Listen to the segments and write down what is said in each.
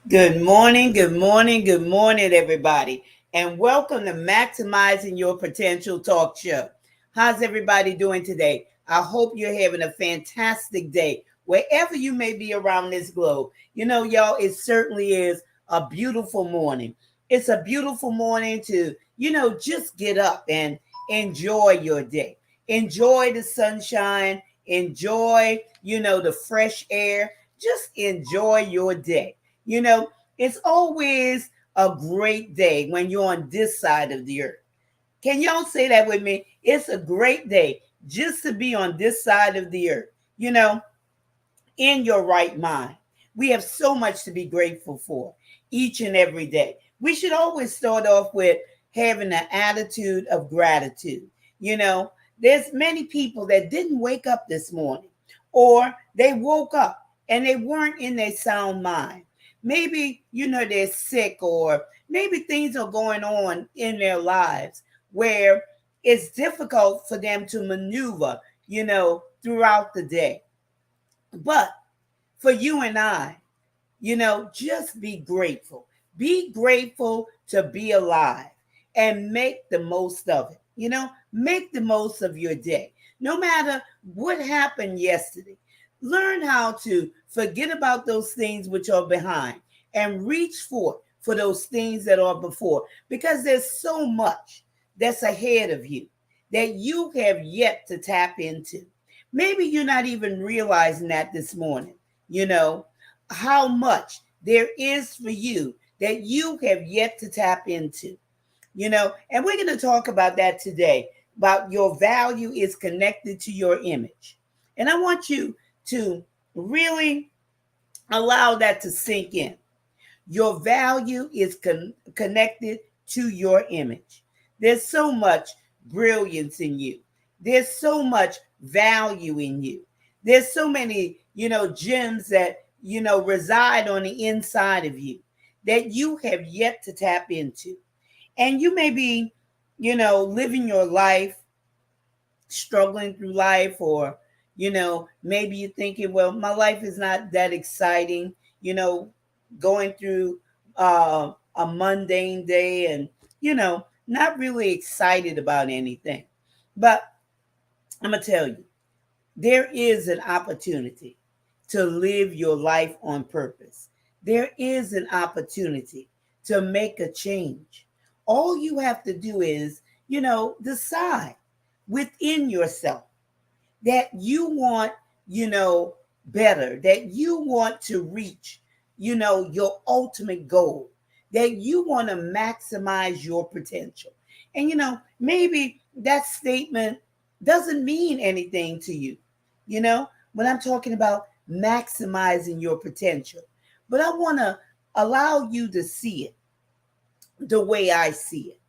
Good morning, good morning, good morning, everybody, and welcome to Maximizing Your Potential Talk Show. How's everybody doing today? I hope you're having a fantastic day wherever you may be around this globe. Y'all, it certainly is a beautiful morning. It's a beautiful morning to, just get up and enjoy your day. Enjoy the sunshine, enjoy, the fresh air. Just enjoy your day. You know, it's always a great day when you're on this side of the earth. Can y'all say that with me? It's a great day just to be on this side of the earth, in your right mind. We have so much to be grateful for each and every day. We should always start off with having an attitude of gratitude. You know, there's many people that didn't wake up this morning, or they woke up and they weren't in their sound mind. Maybe, they're sick, or maybe things are going on in their lives where it's difficult for them to maneuver, throughout the day. But for you and I, just be grateful. Be grateful to be alive and make the most of it. Make the most of your day. No matter what happened yesterday, learn how to forget about those things which are behind and reach forth for those things that are before, because there's so much that's ahead of you that you have yet to tap into. Maybe you're not even realizing that this morning, you know, how much there is for you that you have yet to tap into, and we're going to talk about that today, about your value is connected to your image. And I want you to really allow that to sink in. Your value is connected to your image. There's so much brilliance in you. There's so much value in you. There's so many, gems that, reside on the inside of you that you have yet to tap into. And you may be, living your life, struggling through life, or, maybe you're thinking, well, my life is not that exciting, going through a mundane day and, not really excited about anything. But I'm going to tell you, there is an opportunity to live your life on purpose. There is an opportunity to make a change. All you have to do is, decide within yourself that you want, better, that you want to reach, your ultimate goal, that you want to maximize your potential. And, maybe that statement doesn't mean anything to you, when I'm talking about maximizing your potential. But I want to allow you to see it the way I see it.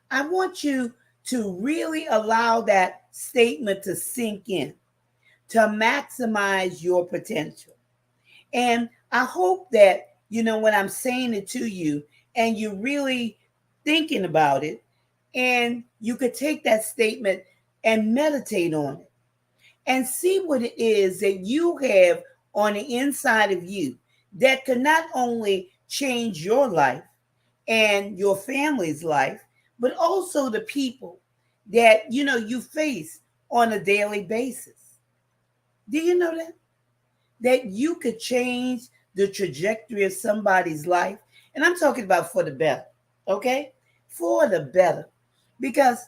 I want you to really allow that statement to sink in, to maximize your potential. And I hope that, when I'm saying it to you and you're really thinking about it, and you could take that statement and meditate on it and see what it is that you have on the inside of you that could not only change your life and your family's life, but also the people that you face on a daily basis. Do you know that you could change the trajectory of somebody's life? And I'm talking about for the better, okay? For the better. Because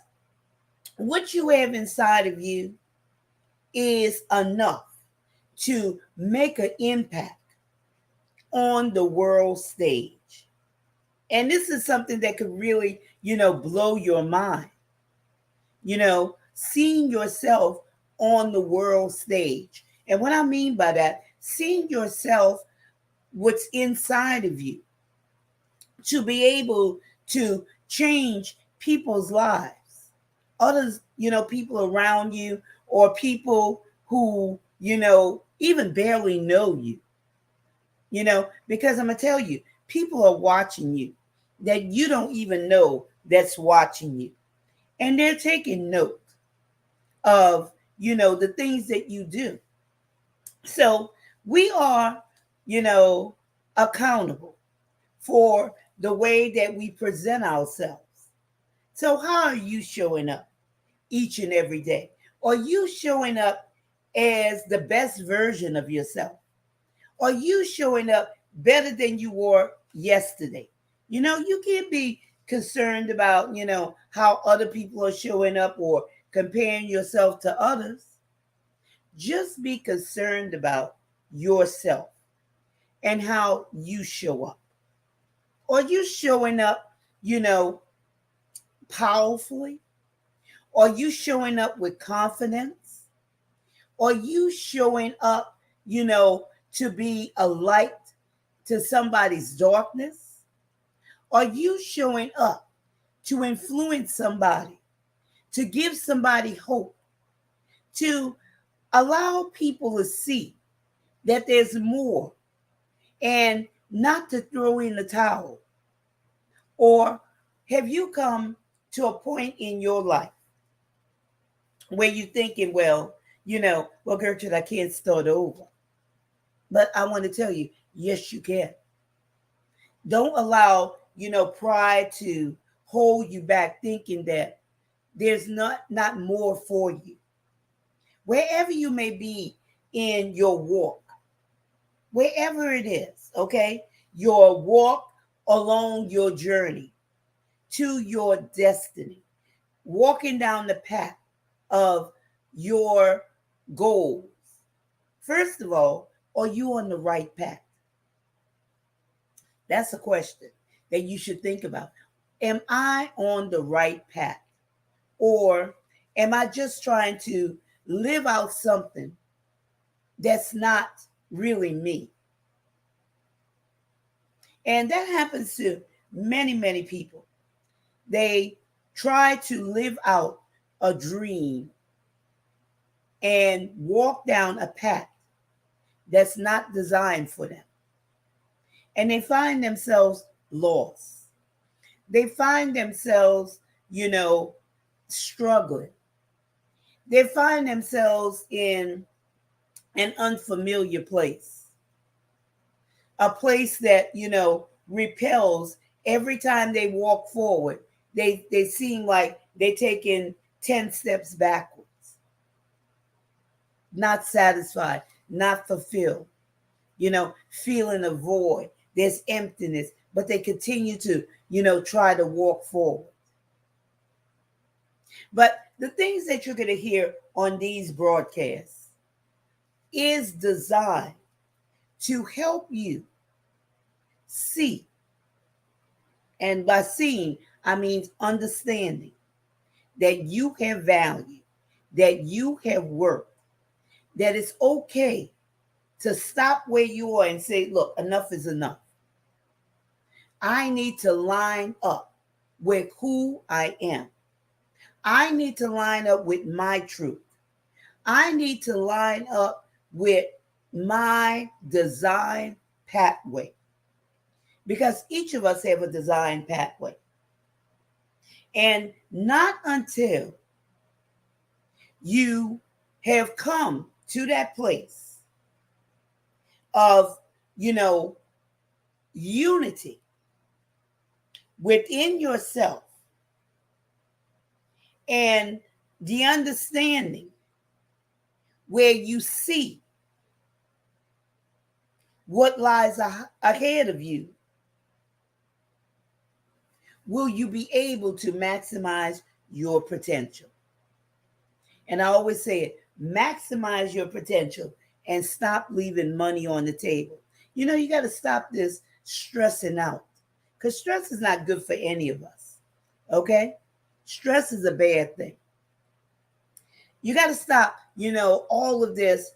what you have inside of you is enough to make an impact on the world stage. And this is something that could really, blow your mind, seeing yourself on the world stage. And what I mean by that, seeing yourself, what's inside of you, to be able to change people's lives, others, people around you, or people who, even barely know you, because I'm going to tell you, people are watching you that you don't even know that's watching you. And they're taking note of, the things that you do. So we are, you know, accountable for the way that we present ourselves. So, how are you showing up each and every day? Are you showing up as the best version of yourself? Are you showing up better than you were yesterday? You can't be concerned about, how other people are showing up or comparing yourself to others. Just be concerned about yourself and how you show up. Are you showing up, you know, powerfully? Are you showing up with confidence? Are you showing up, to be a light to somebody's darkness? Are you showing up to influence somebody, to give somebody hope, to allow people to see that there's more and not to throw in the towel? Or have you come to a point in your life where you're thinking, well, Gertrude, I can't start over? But I want to tell you, yes, you can. Don't allow, pride to hold you back thinking that there's not more for you. Wherever you may be in your walk, wherever it is, okay? Your walk along your journey to your destiny, walking down the path of your goals. First of all, are you on the right path? That's a question that you should think about. Am I on the right path? Or am I just trying to live out something that's not really me? And that happens to many, many people. They try to live out a dream and walk down a path that's not designed for them. And they find themselves lost. They find themselves, struggling. They find themselves in an unfamiliar place, a place that, repels every time they walk forward. They seem like they're taking 10 steps backwards, not satisfied, not fulfilled, feeling a void. There's emptiness, but they continue to, try to walk forward. But the things that you're going to hear on these broadcasts is designed to help you see. And by seeing, I mean understanding that you have value, that you have worth, that it's okay to stop where you are and say, look, enough is enough. I need to line up with who I am. I need to line up with my truth. I need to line up with my design pathway. Because each of us have a design pathway. And not until you have come to that place of, unity within yourself and the understanding where you see what lies ahead of you, will you be able to maximize your potential. And I always say it, maximize your potential and stop leaving money on the table. You got to stop this stressing out, because stress is not good for any of us. Okay? Stress is a bad thing. You got to stop, all of this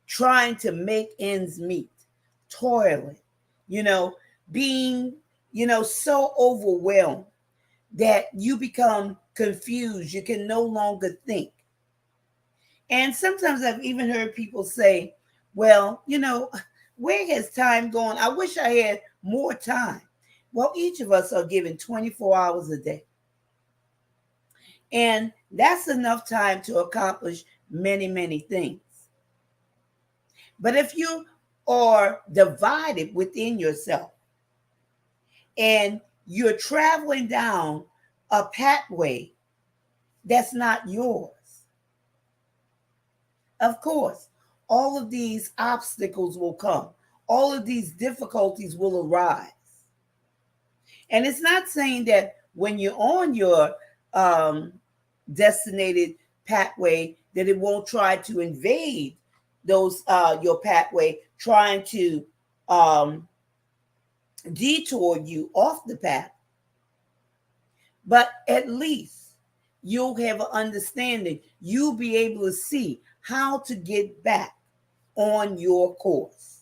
trying to make ends meet, toiling, being, so overwhelmed that you become confused. You can no longer think. And sometimes I've even heard people say, well, where has time gone? I wish I had more time. Well, each of us are given 24 hours a day. And that's enough time to accomplish many, many things. But if you or divided within yourself, and you're traveling down a pathway that's not yours. Of course, all of these obstacles will come, all of these difficulties will arise. And it's not saying that when you're on your designated pathway that it won't try to invade those your pathway, trying to detour you off the path. But at least you'll have an understanding. You'll be able to see how to get back on your course.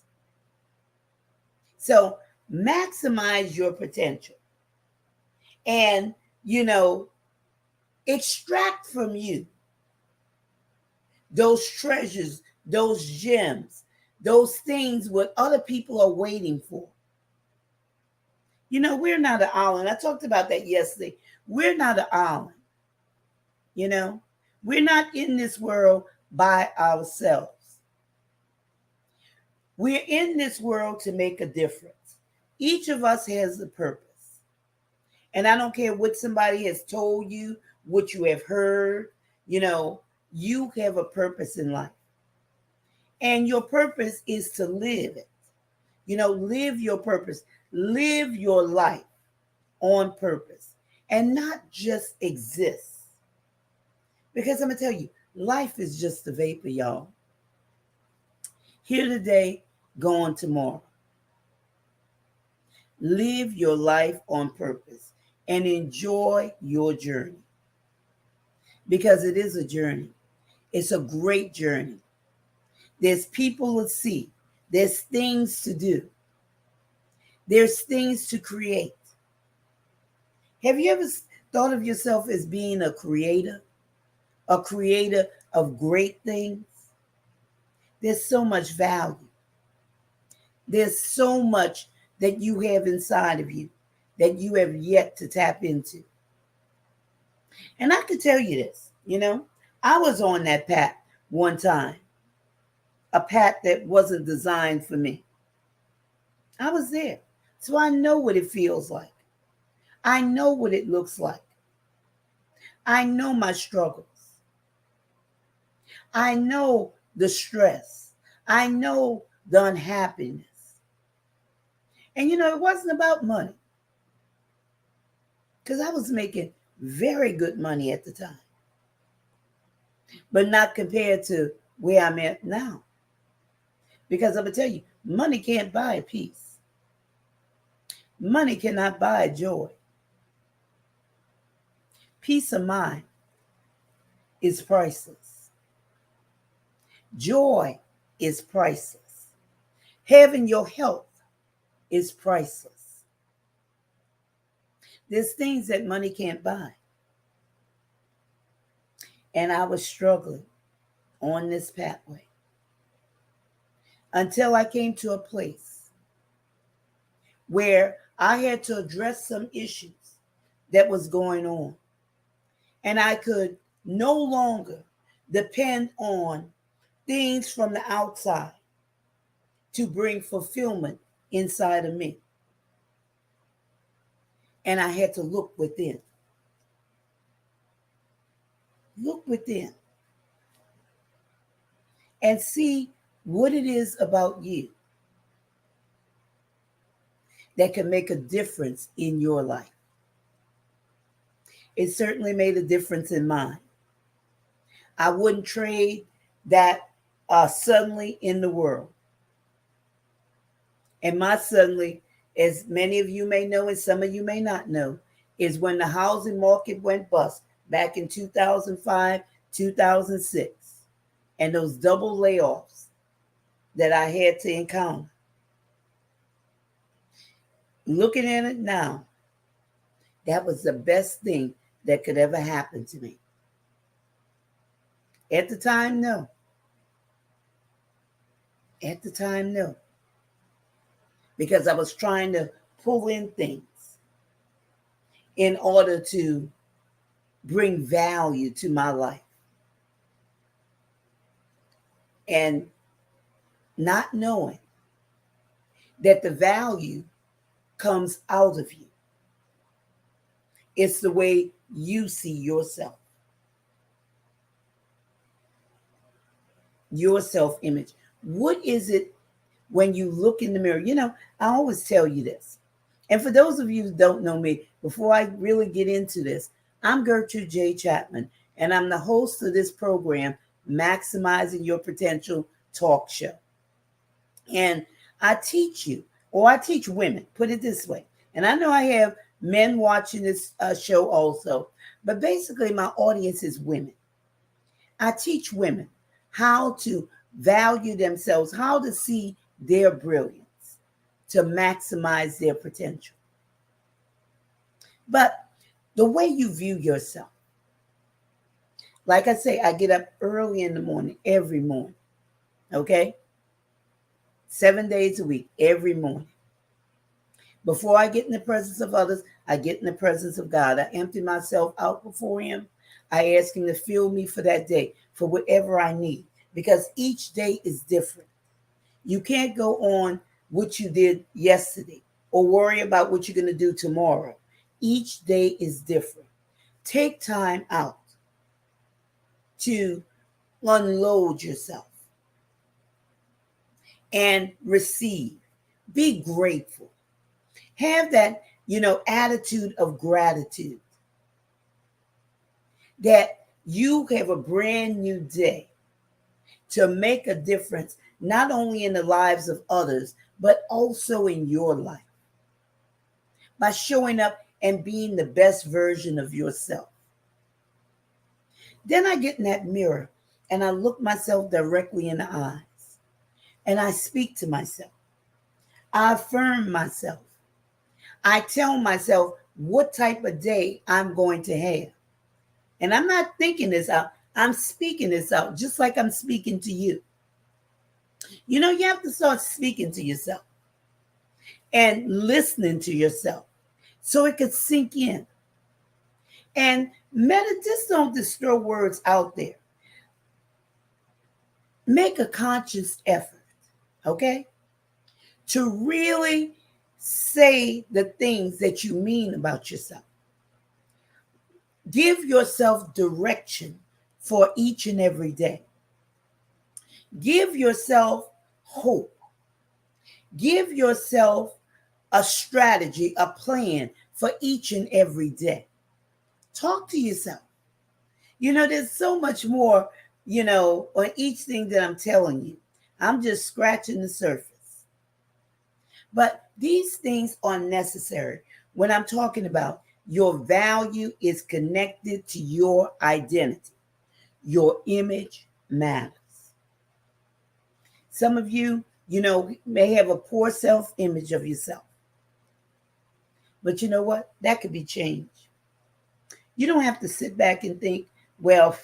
So maximize your potential and, extract from you those treasures, those gems, those things what other people are waiting for. We're not an island. I talked about that yesterday. We're not an island. We're not in this world by ourselves. We're in this world to make a difference. Each of us has a purpose. And I don't care what somebody has told you, what you have heard, you have a purpose in life. And your purpose is to live it. Live your purpose. Live your life on purpose and not just exist. Because I'm going to tell you, life is just a vapor, y'all. Here today, gone tomorrow. Live your life on purpose and enjoy your journey. Because it is a journey. It's a great journey. There's people to see. There's things to do. There's things to create. Have you ever thought of yourself as being a creator of great things? There's so much value. There's so much that you have inside of you that you have yet to tap into. And I can tell you this, I was on that path one time, a path that wasn't designed for me. I was there. So I know what it feels like. I know what it looks like. I know my struggles. I know the stress. I know the unhappiness. And it wasn't about money. Because I was making very good money at the time. But not compared to where I'm at now. Because I'm going to tell you, money can't buy peace. Money cannot buy joy. Peace of mind is priceless. Joy is priceless. Having your health is priceless. There's things that money can't buy. And I was struggling on this pathway until I came to a place where I had to address some issues that was going on. And I could no longer depend on things from the outside to bring fulfillment inside of me. And I had to look within. Look within. And see what it is about you that can make a difference in your life. It certainly made a difference in mine. I wouldn't trade that suddenly in the world. And my suddenly, as many of you may know and some of you may not know, is when the housing market went bust back in 2005, 2006, and those double layoffs that I had to encounter. Looking at it now, that was the best thing that could ever happen to me. At the time, no. At the time, no. Because I was trying to pull in things in order to bring value to my life. And not knowing that the value comes out of you. It's the way you see yourself, your self-image. What is it when you look in the mirror? I always tell you this. And for those of you who don't know me, before I really get into this, I'm Gertrude J. Chapman, and I'm the host of this program, Maximizing Your Potential Talk Show. And I teach you, or I teach women, put it this way. And I know I have men watching this show also, but basically my audience is women. I teach women how to value themselves, how to see their brilliance, to maximize their potential. But the way you view yourself, like I say, I get up early in the morning, every morning, okay? 7 days a week, every morning. Before I get in the presence of others, I get in the presence of God. I empty myself out before Him. I ask Him to fill me for that day, for whatever I need, because each day is different. You can't go on what you did yesterday or worry about what you're going to do tomorrow. Each day is different. Take time out to unload yourself and receive. Be grateful. Have that, attitude of gratitude that you have a brand new day to make a difference, not only in the lives of others, but also in your life by showing up and being the best version of yourself. Then I get in that mirror and I look myself directly in the eyes and I speak to myself. I affirm myself. I tell myself what type of day I'm going to have. And I'm not thinking this out. I'm speaking this out just like I'm speaking to you. You have to start speaking to yourself and listening to yourself so it could sink in. And just don't just throw words out there. Make a conscious effort, okay, to really say the things that you mean about yourself. Give yourself direction for each and every day. Give yourself hope. Give yourself a strategy, a plan for each and every day. Talk to yourself. There's so much more, on each thing that I'm telling you. I'm just scratching the surface. But these things are necessary when I'm talking about your value is connected to your identity. Your image matters. Some of you, may have a poor self-image of yourself. But you know what? That could be changed. You don't have to sit back and think, well,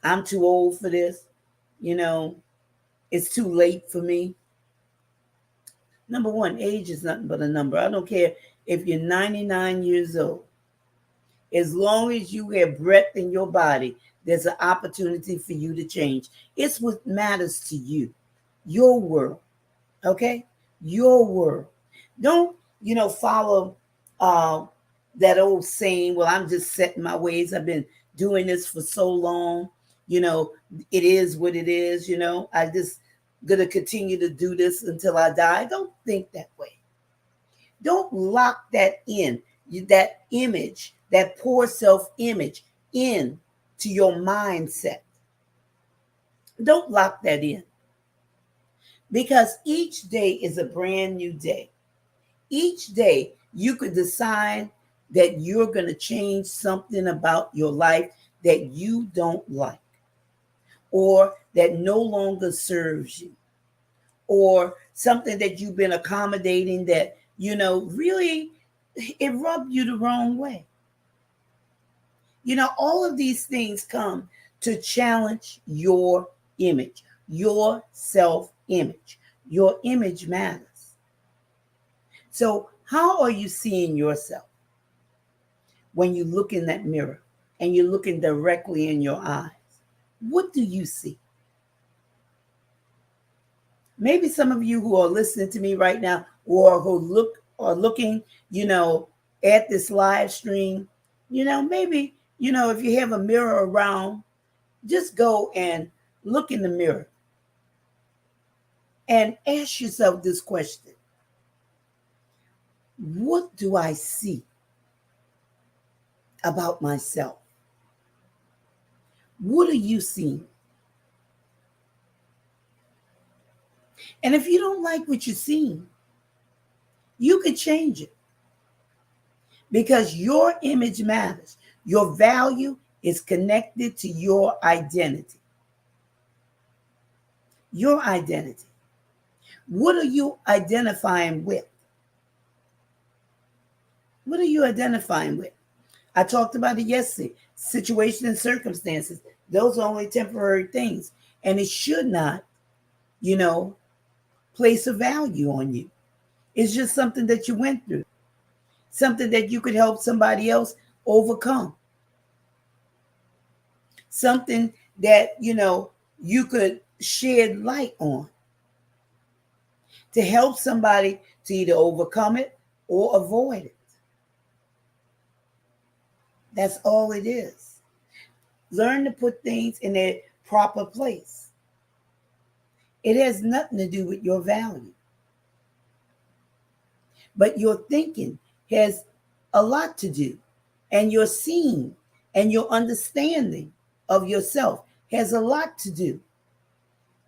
I'm too old for this. It's too late for me. Number one, age is nothing but a number. I don't care if you're 99 years old. As long as you have breath in your body, there's an opportunity for you to change. It's what matters to you, your world, okay? Your world. Don't, follow that old saying, well, I'm just setting my ways. I've been doing this for so long. It is what it is. I just going to continue to do this until I die. Don't think that way. Don't lock that in, that image, that poor self-image in to your mindset. Don't lock that in. Because each day is a brand new day. Each day you could decide that you're going to change something about your life that you don't like, or that no longer serves you, or something that you've been accommodating that, really it rubbed you the wrong way. All of these things come to challenge your image, your self-image. Your image matters. So how are you seeing yourself when you look in that mirror and you're looking directly in your eyes? What do you see? Maybe some of you who are listening to me right now or who are looking, at this live stream, maybe, if you have a mirror around, just go and look in the mirror and ask yourself this question. What do I see about myself? What are you seeing? And if you don't like what you're seeing, you could change it, because your image matters. Your value is connected to your identity. Your identity. What are you identifying with? What are you identifying with? I talked about it yesterday. Situation and circumstances. Those are only temporary things. And it should not, place a value on you. It's just something that you went through. Something that you could help somebody else overcome. Something that, you could shed light on to help somebody to either overcome it or avoid it. That's all it is. Learn to put things in their proper place. It has nothing to do with your value. But your thinking has a lot to do. And your seeing and your understanding of yourself has a lot to do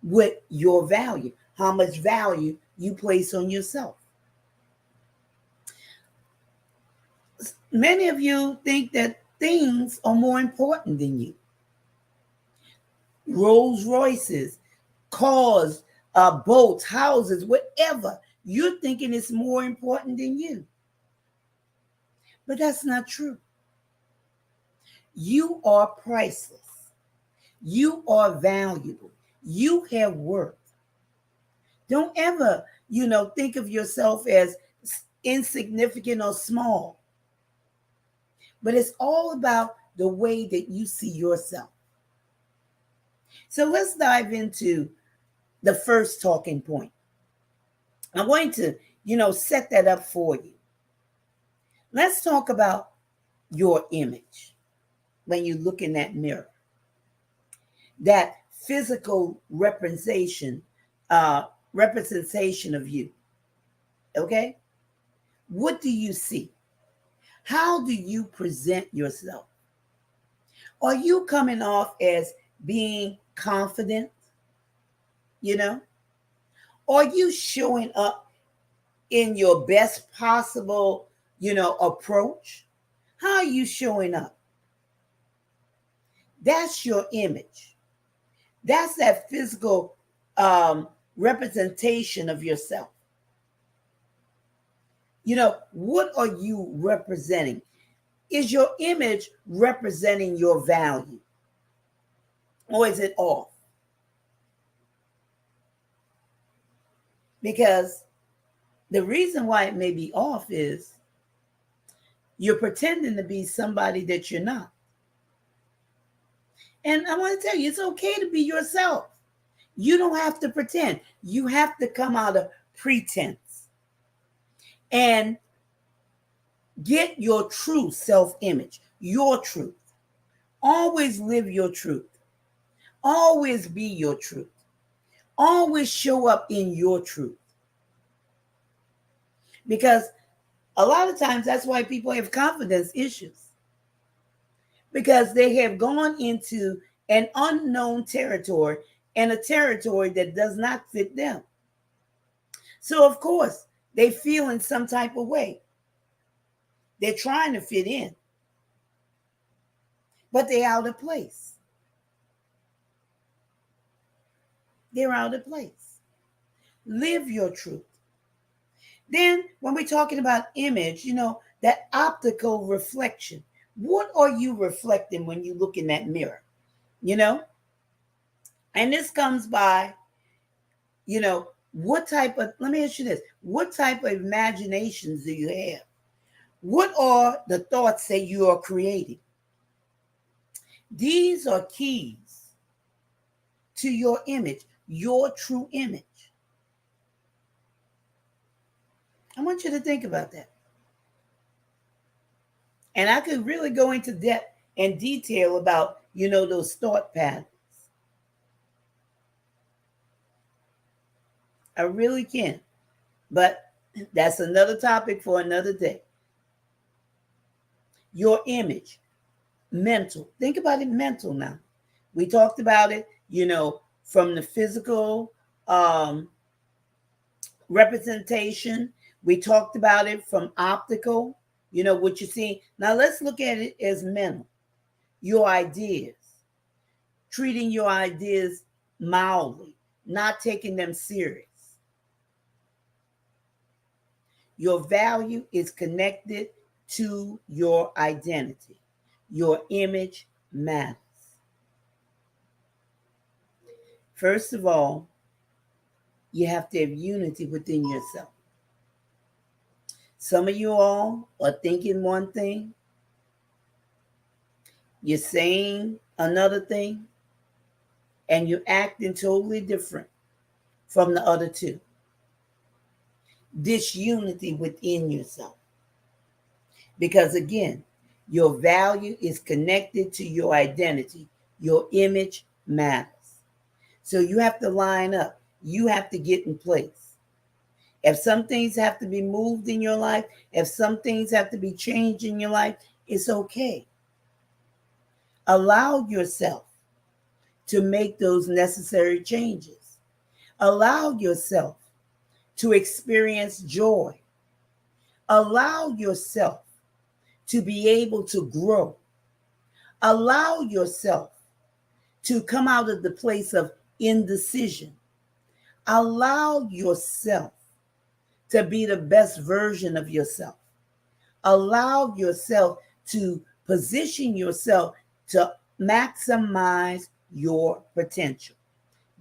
with your value, how much value you place on yourself. Many of you think that things are more important than you. Rolls Royces, cars, boats, houses, whatever. You're thinking it's more important than you. But that's not true. You are priceless. You are valuable. You have worth. Don't ever, think of yourself as insignificant or small. But it's all about the way that you see yourself. So let's dive into the first talking point. I'm going to, set that up for you. Let's talk about your image when you look in that mirror. That physical representation of you. Okay? What do you see? How do you present yourself? Are you coming off as being confident? Are you showing up in your best possible, approach? How are you showing up? That's your image. That's that physical representation of yourself. What are you representing? Is your image representing your value? Or is it off? Because the reason why it may be off is you're pretending to be somebody that you're not. And I want to tell you, it's okay to be yourself. You don't have to pretend. You have to come out of pretense and get your true self-image, your truth. Always live your truth. Always be your truth. Always show up in your truth. Because a lot of times that's why people have confidence issues. Because they have gone into an unknown territory and a territory that does not fit them. So, of course, they feel in some type of way. They're trying to fit in, but they're out of place. They're out of place. Live your truth. Then, when we're talking about image, that optical reflection. What are you reflecting when you look in that mirror? And this comes by, let me ask you this. What type of imaginations do you have? What are the thoughts that you are creating? These are keys to your image, your true image. want you to think about that. And I could really go into depth and detail about, those thought patterns. I really can. But that's another topic for another day. Your image, mental. Think about it mental now. We talked about it, from the physical representation. We talked about it from optical, what you see. Now let's look at it as mental. Your ideas, treating your ideas mildly, not taking them serious. Your value is connected to your identity. Your image matters. First of all, you have to have unity within yourself. Some of you all are thinking one thing, you're saying another thing, and you're acting totally different from the other two. Disunity within yourself. Because again, your value is connected to your identity. Your image matters. So you have to line up. You have to get in place. If some things have to be moved in your life, if some things have to be changed in your life, it's okay. Allow yourself to make those necessary changes. Allow yourself to experience joy. Allow yourself to be able to grow. Allow yourself to come out of the place of indecision. Allow yourself to be the best version of yourself. Allow yourself to position yourself to maximize your potential.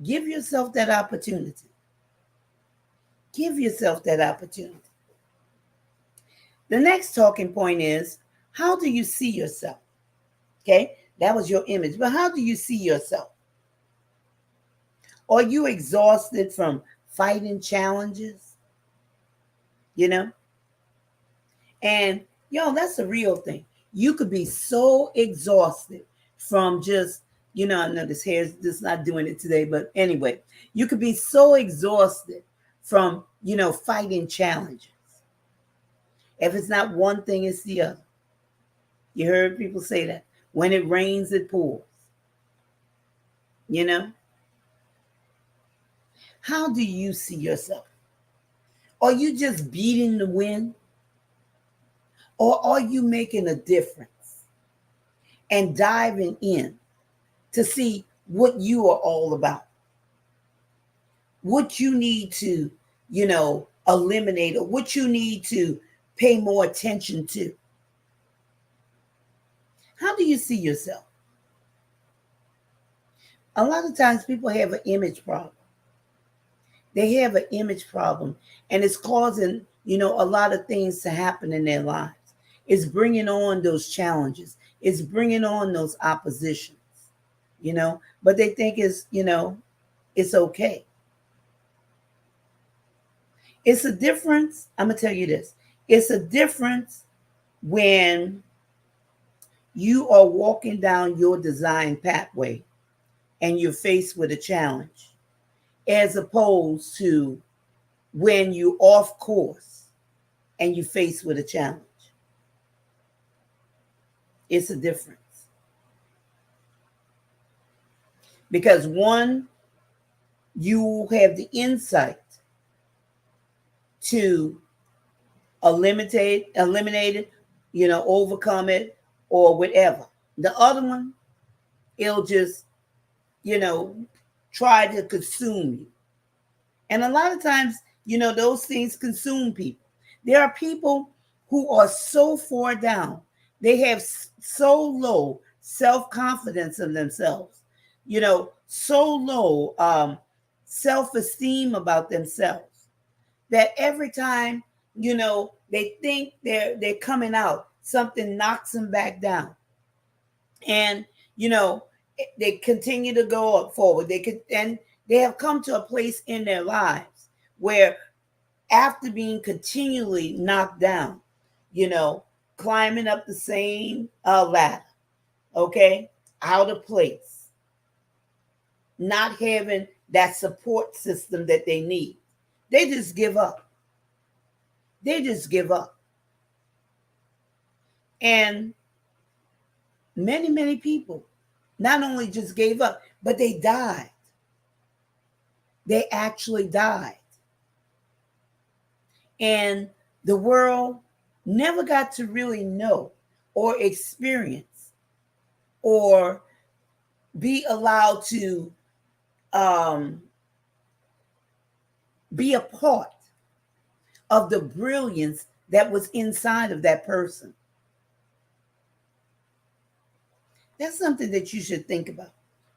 Give yourself that opportunity. Give yourself that opportunity. The next talking point is, how do you see yourself? Okay, that was your image, but how do you see yourself? Are you exhausted from fighting challenges? And that's a real thing. You could be so exhausted from just, I know this hair's just not doing it today, but anyway, you could be so exhausted from, fighting challenges. If it's not one thing, it's the other. You heard people say that. When it rains, it pours. How do you see yourself? Are you just beating the wind? Or are you making a difference and diving in to see what you are all about? What you need to, eliminate, or what you need to pay more attention to? How do you see yourself? A lot of times people have an image problem. They have an image problem, and it's causing, a lot of things to happen in their lives. It's bringing on those challenges. It's bringing on those oppositions, but they think it's okay. It's a difference. I'm going to tell you this. It's a difference when you are walking down your design pathway and you're faced with a challenge, as opposed to when you're off course and you're faced with a challenge. It's a difference. Because one, you have the insight to eliminate it, overcome it, or whatever. The other one, it'll just, try to consume you. And a lot of times, those things consume people. There are people who are so far down. They have so low self-confidence in themselves, so low self-esteem about themselves, that every time, they think they're coming out, something knocks them back down. And, they continue to go forward. And they have come to a place in their lives where after being continually knocked down, you know, climbing up the same ladder, okay, out of place, not having that support system that they need. They just give up. They just give up. And many, many people not only just gave up, but they died. They actually died. And the world never got to really know or experience or be allowed to be a part of the brilliance that was inside of that person. That's something that you should think about,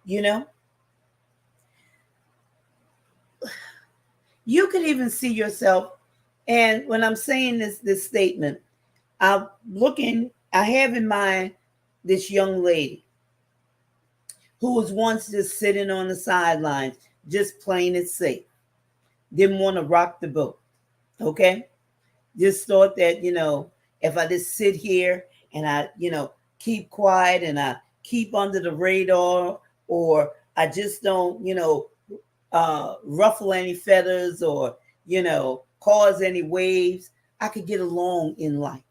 you know? You could even see yourself, and when I'm saying this statement, I have in mind this young lady who was once just sitting on the sidelines, just playing it safe. Didn't want to rock the boat. Okay? Just thought that, if I just sit here and I, keep quiet and I keep under the radar, or I just don't, ruffle any feathers or, cause any waves, I could get along in life.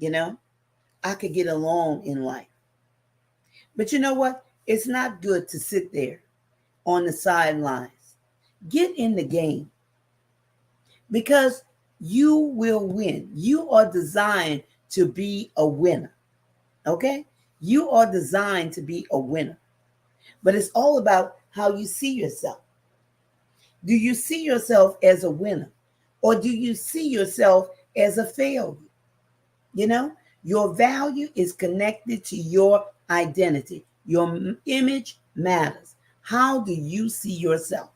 I could get along in life. But you know what? It's not good to sit there on the sidelines. Get in the game because you will win. You are designed to be a winner. Okay? You are designed to be a winner. But it's all about how you see yourself. Do you see yourself as a winner? Or do you see yourself as a failure? Your value is connected to your identity. Your image matters. How do you see yourself?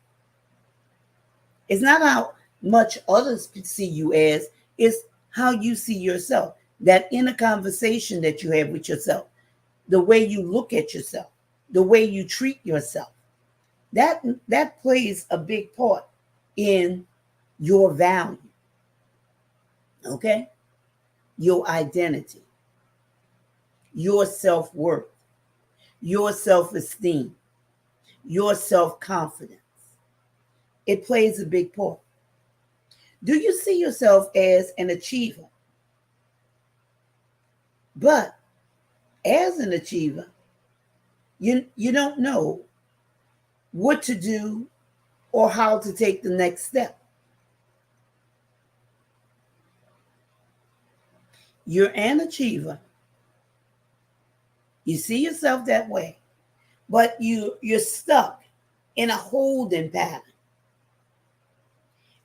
It's not how much others see you as, it's how you see yourself. That inner conversation that you have with yourself, the way you look at yourself, the way you treat yourself, that plays a big part in your value. Okay? Your identity, your self-worth, your self-esteem, your self-confidence. It plays a big part. Do you see yourself as an achiever? But as an achiever, you don't know what to do or how to take the next step. You're an achiever. You see yourself that way, but you're stuck in a holding pattern.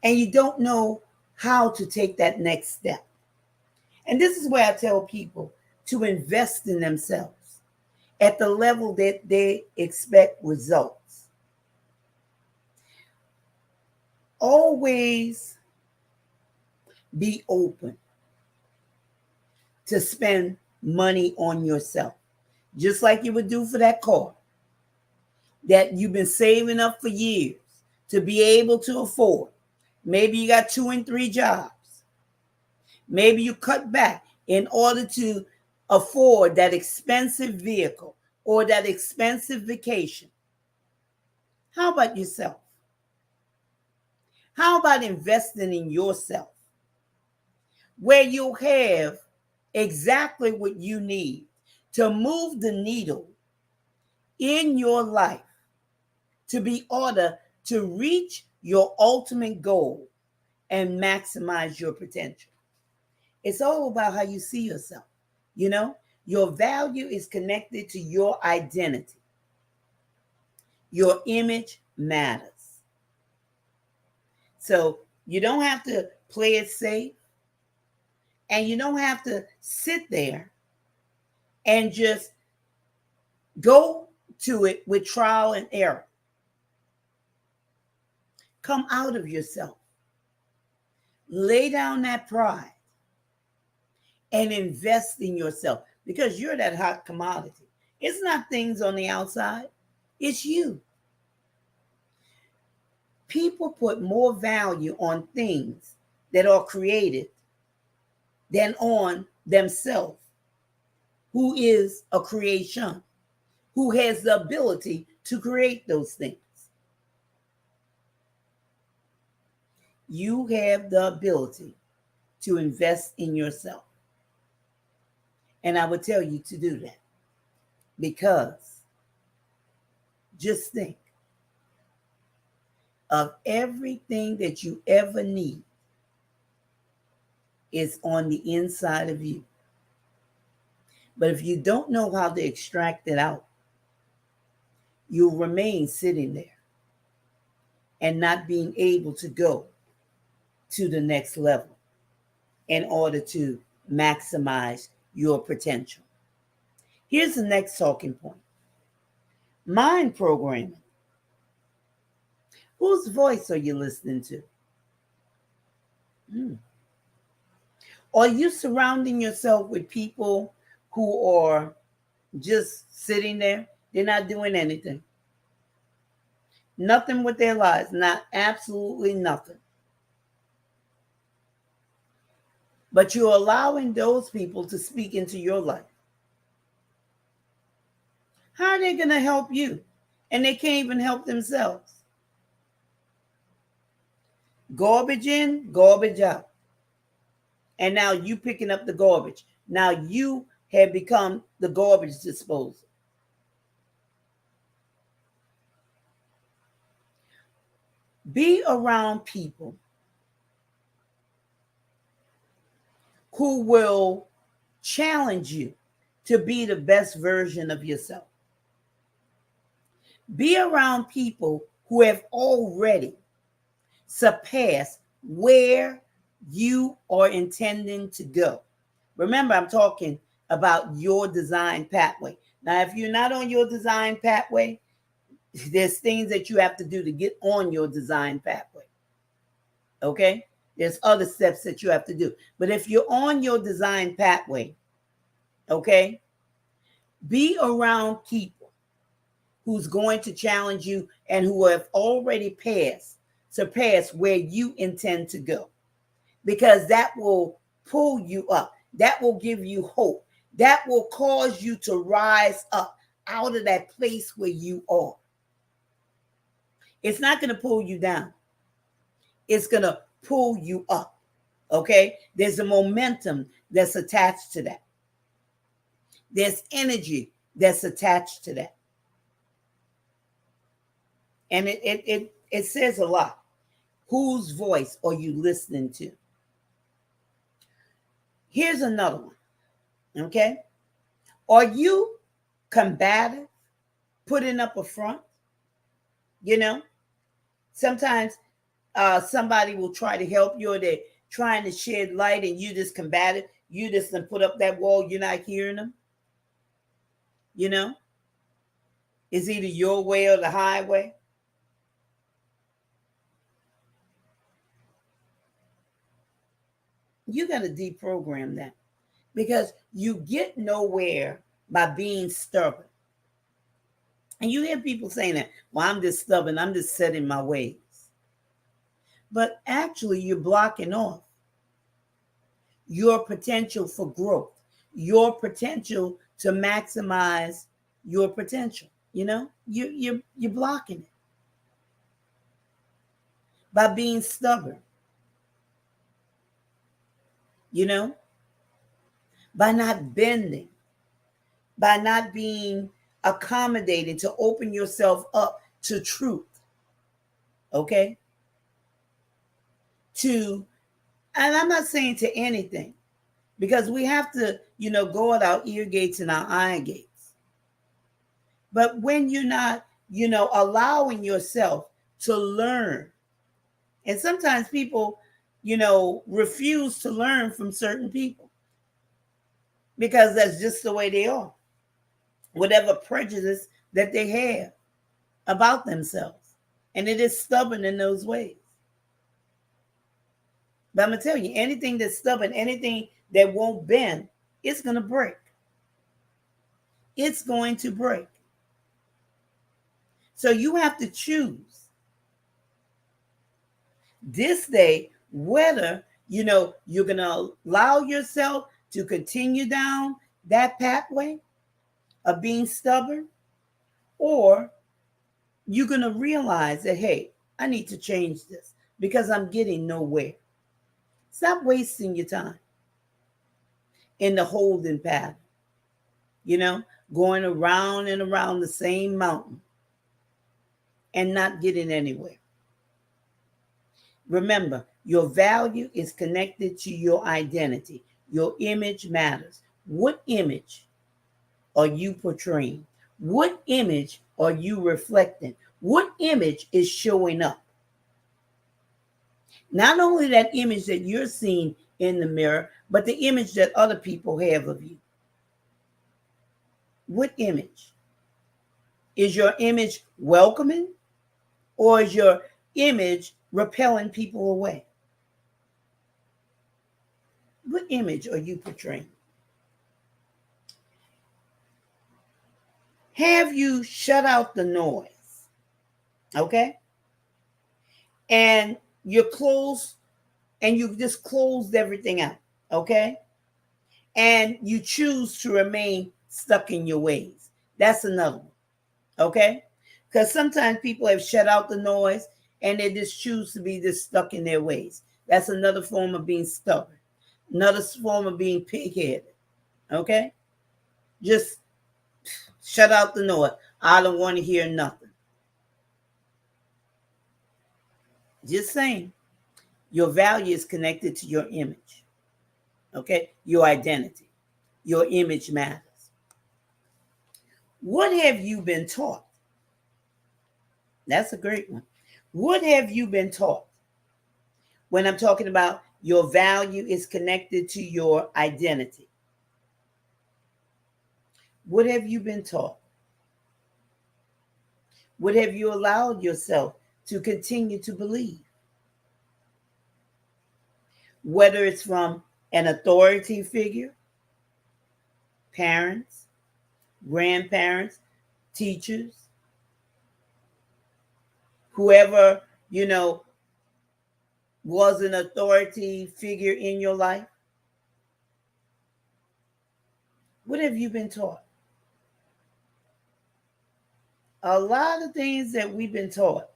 And you don't know how to take that next step. And this is where I tell people to invest in themselves at the level that they expect results. Always be open to spend money on yourself, just like you would do for that car that you've been saving up for years to be able to afford. Maybe you got 2 and 3 jobs. Maybe you cut back in order to afford that expensive vehicle or that expensive vacation. How about yourself? How about investing in yourself where you'll have exactly what you need to move the needle in your life to be order to reach your ultimate goal and maximize your potential? It's all about how you see yourself. Your value is connected to your identity. Your image matters. So you don't have to play it safe, and you don't have to sit there and just go to it with trial and error. Come out of yourself. Lay down that pride and invest in yourself because you're that hot commodity. It's not things on the outside. It's you. People put more value on things that are created than on themselves, who is a creation, who has the ability to create those things. You have the ability to invest in yourself. And I would tell you to do that because just think of everything that you ever need is on the inside of you. But if you don't know how to extract it out, you'll remain sitting there and not being able to go to the next level in order to maximize your potential. Here's the next talking point. Mind programming. Whose voice are you listening to? Are you surrounding yourself with people who are just sitting there? They're not doing anything. Nothing with their lives, not absolutely nothing. But you're allowing those people to speak into your life. How are they going to help you? And they can't even help themselves. Garbage in, garbage out. And now you picking up the garbage. Now you have become the garbage disposal. Be around people who will challenge you to be the best version of yourself. Be around people who have already surpassed where you are intending to go. Remember, I'm talking about your design pathway. Now, if you're not on your design pathway, there's things that you have to do to get on your design pathway. Okay? There's other steps that you have to do. But if you're on your design pathway, okay, be around people who's going to challenge you and who have already surpassed where you intend to go. Because that will pull you up. That will give you hope. That will cause you to rise up out of that place where you are. It's not going to pull you down. It's going to pull you up. Okay? There's a momentum that's attached to that. There's energy that's attached to that. And it says a lot. Whose voice are you listening to? Here's another one. Okay? Are you combative, putting up a front? You know, sometimes somebody will try to help you, or they're trying to shed light, and you just combative. You just put up that wall. You're not hearing them. You know, it's either your way or the highway. You got to deprogram that, because you get nowhere by being stubborn. And you hear people saying that, well, I'm just stubborn. I'm just set in my ways. But actually, you're blocking off your potential for growth, your potential to maximize your potential. You know, you're blocking it by being stubborn. You know, by not bending, by not being accommodating to open yourself up to truth. Okay? And I'm not saying to anything, because we have to, go at our ear gates and our eye gates. But when you're not, allowing yourself to learn, and sometimes people, refuse to learn from certain people because that's just the way they are. Whatever prejudice that they have about themselves. And it is stubborn in those ways. But I'm going to tell you, anything that's stubborn, anything that won't bend, it's going to break. It's going to break. So you have to choose this day whether you're going to allow yourself to continue down that pathway of being stubborn, or you're going to realize that, hey, I need to change this because I'm getting nowhere. Stop wasting your time in the holding pattern, going around and around the same mountain and not getting anywhere. Remember, your value is connected to your identity. Your image matters. What image are you portraying? What image are you reflecting? What image is showing up? Not only that image that you're seeing in the mirror, but the image that other people have of you. What image? Is your image welcoming, or is your image repelling people away? What image are you portraying? Have you shut out the noise? Okay? And you're closed, and you've just closed everything out. Okay? And you choose to remain stuck in your ways. That's another one. Okay? Because sometimes people have shut out the noise and they just choose to be just stuck in their ways. That's another form of being stubborn. Another form of being pig-headed. Okay? Just shut out the noise. I don't want to hear nothing. Just saying. Your value is connected to your image. Okay? Your identity. Your image matters. What have you been taught? That's a great one. What have you been taught? When I'm talking about your value is connected to your identity. What have you been taught? What have you allowed yourself to continue to believe? Whether it's from an authority figure, parents, grandparents, teachers, whoever, was an authority figure in your life. What have you been taught? A lot of things that we've been taught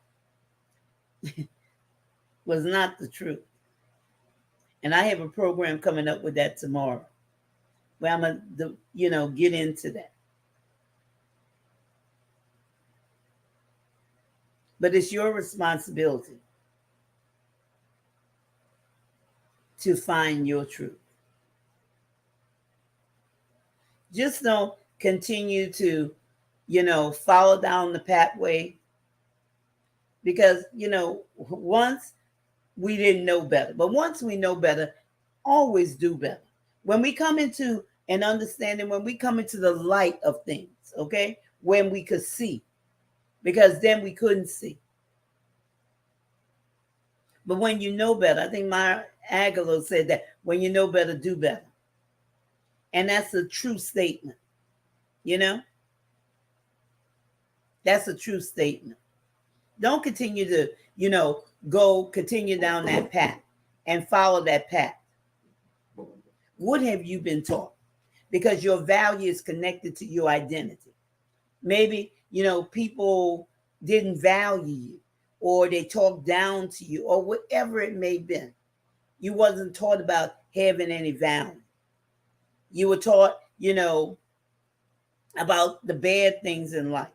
was not the truth. And I have a program coming up with that tomorrow, where I'm going to, get into that. But it's your responsibility to find your truth. Just don't continue to, follow down the pathway. Because, once we didn't know better. But once we know better, always do better. When we come into an understanding, when we come into the light of things, okay? When we could see. Because then we couldn't see. But when you know better, I think Maya Angelou said that when you know better, do better. And that's a true statement. That's a true statement. Don't continue to, continue down that path and follow that path. What have you been taught? Because your value is connected to your identity. Maybe, people didn't value you, or they talked down to you, or whatever it may have been. You wasn't taught about having any value. You were taught, about the bad things in life.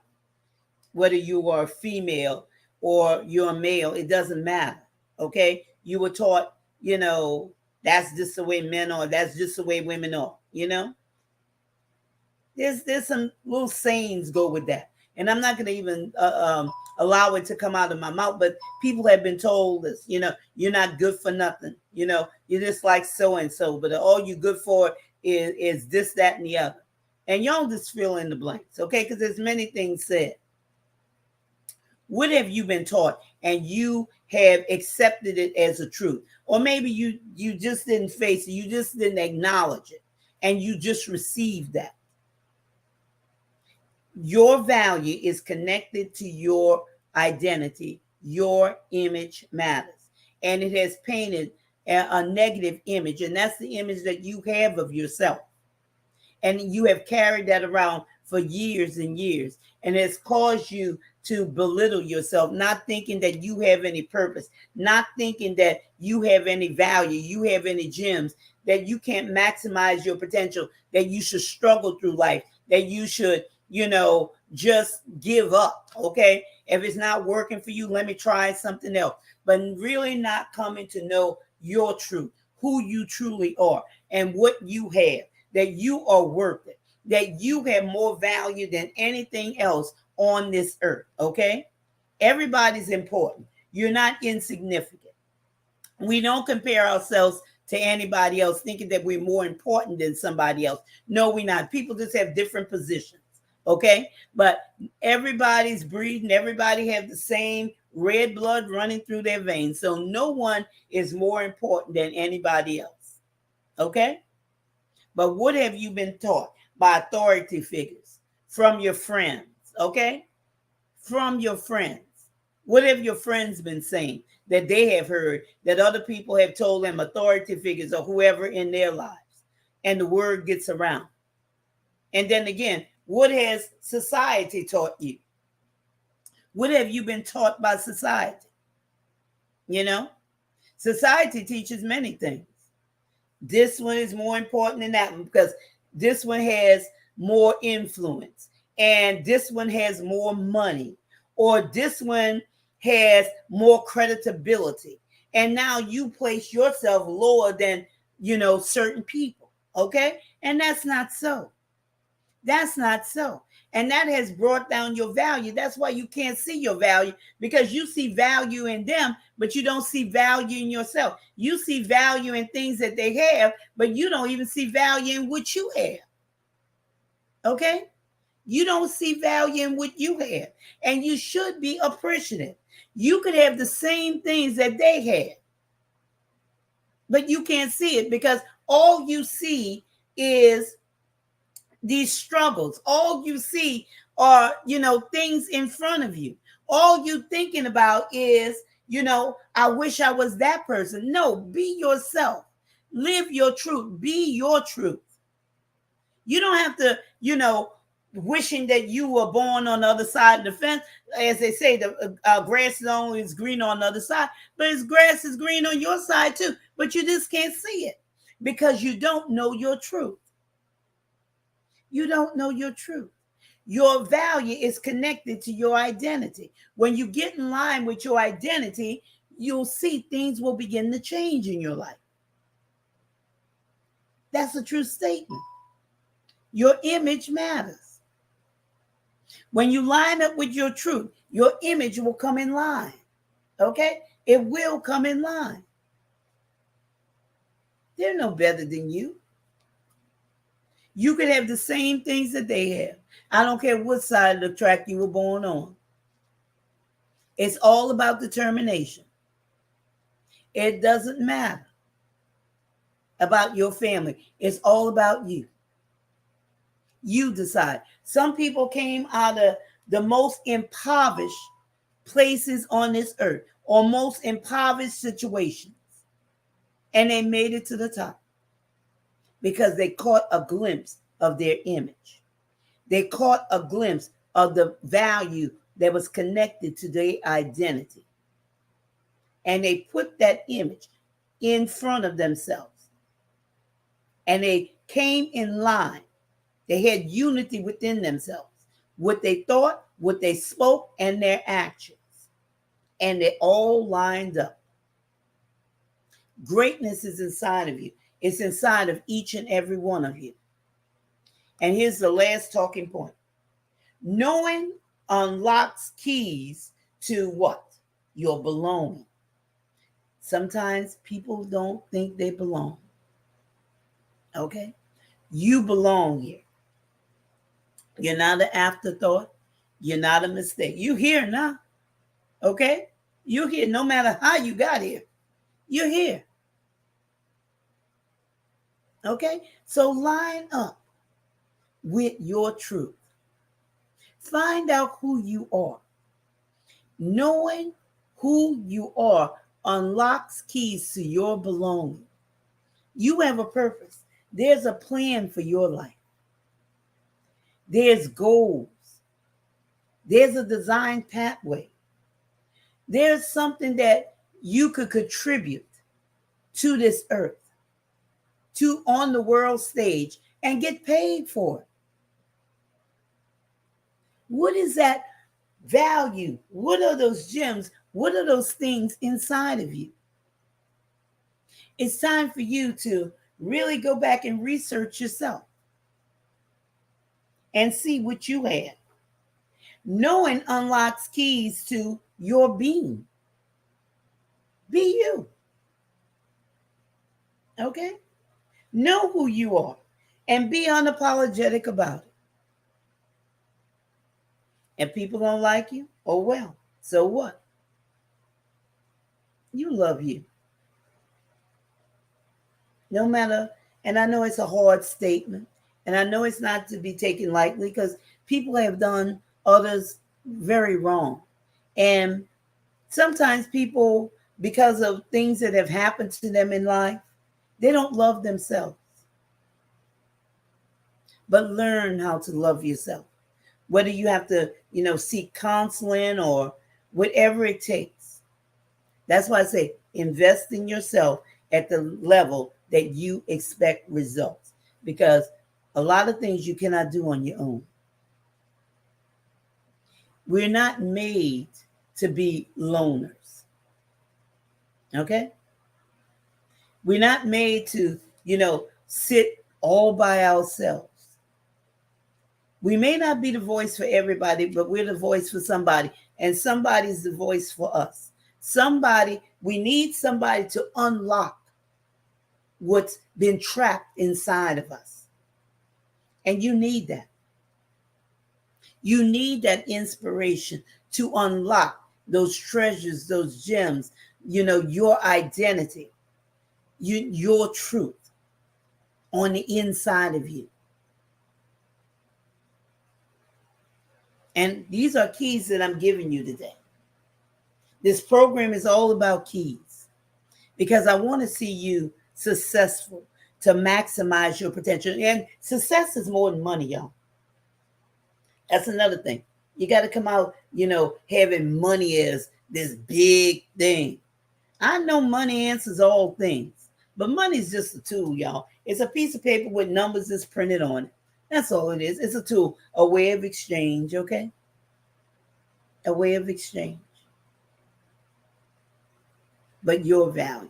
Whether you are a female or you're a male, it doesn't matter. Okay? You were taught, that's just the way men are, that's just the way women are, There's some little sayings go with that. And I'm not going to even allow it to come out of my mouth, but people have been told this, you're not good for nothing. You're just like so-and-so, but all you're good for is this, that, and the other. And y'all just fill in the blanks, okay? Because there's many things said. What have you been taught and you have accepted it as a truth? Or maybe you just didn't face it, you just didn't acknowledge it, and you just received that. Your value is connected to your identity. Your image matters. and it has painted a negative image, and that's the image that you have of yourself. And you have carried that around for years and years, and it's caused you to belittle yourself, not thinking that you have any purpose, not thinking that you have any value, you have any gems, that you can't maximize your potential, that you should struggle through life, that you should, just give up. Okay. If it's not working for you, let me try something else. But really not coming to know your truth, who you truly are, and what you have, that you are worth it, that you have more value than anything else on this earth. Okay. Everybody's important. You're not insignificant. We don't compare ourselves to anybody else thinking that we're more important than somebody else. No, we're not. People just have different positions. Okay. But everybody's breathing. Everybody have the same red blood running through their veins. So no one is more important than anybody else. Okay. But what have you been taught by authority figures, from your friends? Okay. From your friends. What have your friends been saying that they have heard, that other people have told them, authority figures or whoever in their lives? And the word gets around. And then again, what has society taught you? What have you been taught by society? Society teaches many things. This one is more important than that one because this one has more influence, and this one has more money, or this one has more creditability. And now you place yourself lower than, certain people. Okay. And that's not so. That's not so. And that has brought down your value. That's why you can't see your value, because you see value in them, but you don't see value in yourself. You see value in things that they have, but you don't even see value in what you have. Okay? You don't see value in what you have. And you should be appreciative. You could have the same things that they have, but you can't see it because all you see is these struggles. All you see are, things in front of you. All you thinking about is, I wish I was that person. No, be yourself. Live your truth. Be your truth. You don't have to, wishing that you were born on the other side of the fence. As they say, the grass is always green on the other side, but its grass is green on your side too. But you just can't see it because you don't know your truth. You don't know your truth. Your value is connected to your identity. When you get in line with your identity, you'll see things will begin to change in your life. That's a true statement. Your image matters. When you line up with your truth, your image will come in line. Okay? It will come in line. They're no better than you. You could have the same things that they have. I don't care what side of the track you were born on. It's all about determination. It doesn't matter about your family. It's all about you. You decide. Some people came out of the most impoverished places on this earth, or most impoverished situations, and they made it to the top because they caught a glimpse of their image. They caught a glimpse of the value that was connected to their identity. And they put that image in front of themselves. And they came in line. They had unity within themselves. What they thought, what they spoke, and their actions. And they all lined up. Greatness is inside of you. It's inside of each and every one of you. And here's the last talking point. Knowing unlocks keys to what? Your belonging. Sometimes people don't think they belong. Okay? You belong here. You're not an afterthought. You're not a mistake. You're here now. Okay? You're here no matter how you got here. You're here. Okay? So line up with your truth. Find out who you are. Knowing who you are unlocks keys to your belonging. You have a purpose. There's a plan for your life. There's goals. There's a design pathway. There's something that you could contribute to this earth, to on the world stage, and get paid for it. What is that value? What are those gems? What are those things inside of you? It's time for you to really go back and research yourself and see what you have. Knowing unlocks keys to your being. Be you. Okay? Know who you are and be unapologetic about it. And people don't like you, oh well, so what? You love you. No matter, and I know it's a hard statement, and I know it's not to be taken lightly because people have done others very wrong. And sometimes people, because of things that have happened to them in life, they don't love themselves. But learn how to love yourself. Whether you have to, seek counseling or whatever it takes. That's why I say invest in yourself at the level that you expect results. Because a lot of things you cannot do on your own. We're not made to be loners. Okay? We're not made to, sit all by ourselves. We may not be the voice for everybody, but we're the voice for somebody. And somebody's the voice for us. We need somebody to unlock what's been trapped inside of us. And you need that. You need that inspiration to unlock those treasures, those gems, your identity, your truth on the inside of you. And these are keys that I'm giving you today. This program is all about keys because I want to see you successful to maximize your potential. And success is more than money, y'all. That's another thing. You got to come out, having money as this big thing. I know money answers all things, but money is just a tool, y'all. It's a piece of paper with numbers that's printed on it. That's all it is. It's a tool, a way of exchange, okay? A way of exchange. But your value.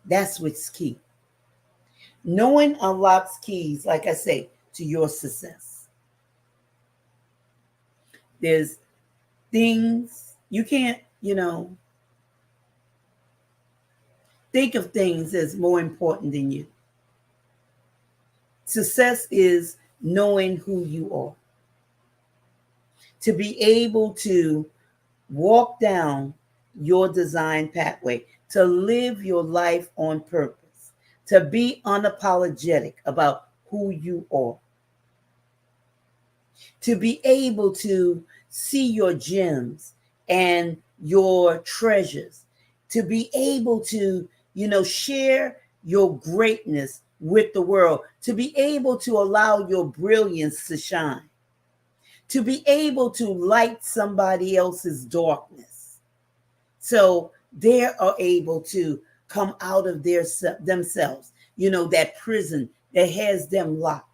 That's what's key. Knowing unlocks keys, like I say, to your success. There's things you can't, think of things as more important than you. Success is knowing who you are. To be able to walk down your design pathway, to live your life on purpose, to be unapologetic about who you are. To be able to see your gems and your treasures. To be able to, share your greatness with the world, to be able to allow your brilliance to shine, to be able to light somebody else's darkness so they are able to come out of themselves, that prison that has them locked.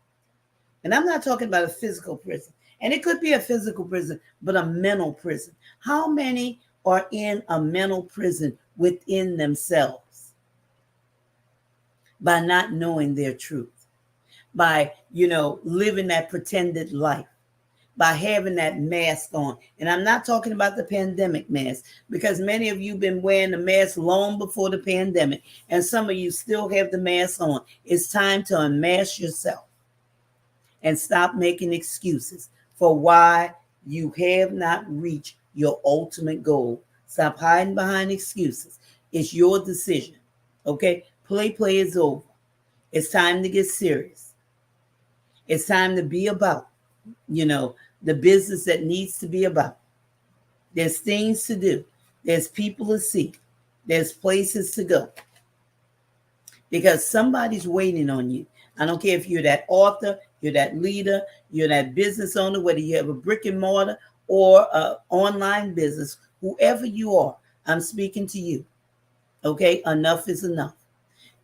And I'm not talking about a physical prison, and it could be a physical prison, but a mental prison. How many are in a mental prison within themselves? By not knowing their truth, by, living that pretended life, by having that mask on. And I'm not talking about the pandemic mask, because many of you have been wearing the mask long before the pandemic, and some of you still have the mask on. It's time to unmask yourself and stop making excuses for why you have not reached your ultimate goal. Stop hiding behind excuses. It's your decision, okay? Play is over. It's time to get serious. It's time to be about, the business that needs to be about. There's things to do. There's people to see. There's places to go because somebody's waiting on you. I don't care if you're that author, you're that leader, you're that business owner, whether you have a brick and mortar or an online business, whoever you are, I'm speaking to you. Okay, enough is enough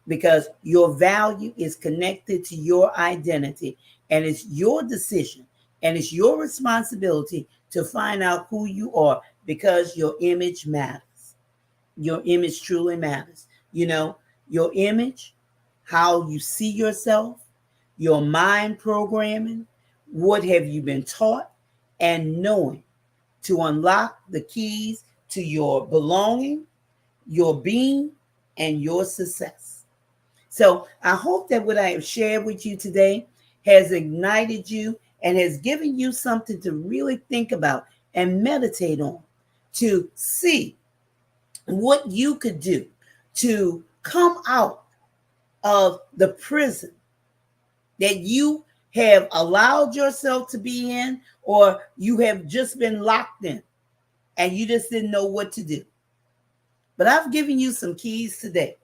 because your value is connected to your identity, and it's your decision and it's your responsibility to find out who you are because your image matters. Your image truly matters. You know, your image, how you see yourself, your mind programming, what have you been taught, and knowing to unlock the keys to your belonging, your being, and your success. So I hope that what I have shared with you today has ignited you and has given you something to really think about and meditate on, to see what you could do to come out of the prison that you have allowed yourself to be in, or you have just been locked in and you just didn't know what to do. But I've given you some keys today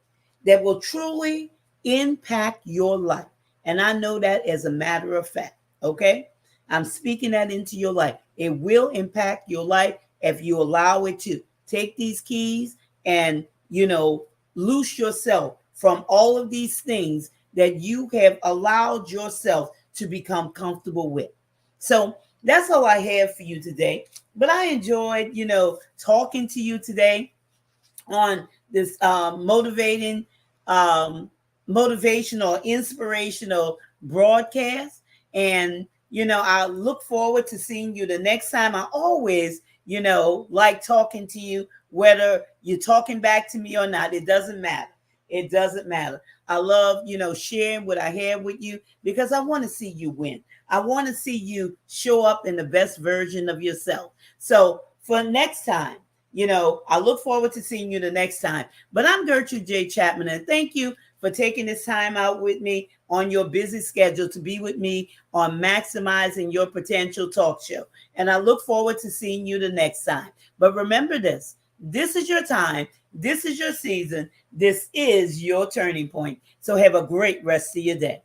that will truly impact your life. And I know that as a matter of fact, okay? I'm speaking that into your life. It will impact your life if you allow it to. Take these keys and, loose yourself from all of these things that you have allowed yourself to become comfortable with. So that's all I have for you today. But I enjoyed, talking to you today on this motivational, inspirational broadcast. And, I look forward to seeing you the next time. I always, like talking to you, whether you're talking back to me or not. It doesn't matter. It doesn't matter. I love, sharing what I have with you because I want to see you win. I want to see you show up in the best version of yourself. So for next time, I look forward to seeing you the next time. But I'm Gertrude J. Chapman, and thank you for taking this time out with me on your busy schedule to be with me on Maximizing Your Potential Talk Show. And I look forward to seeing you the next time. But remember this is your time. This is your season. This is your turning point. So have a great rest of your day.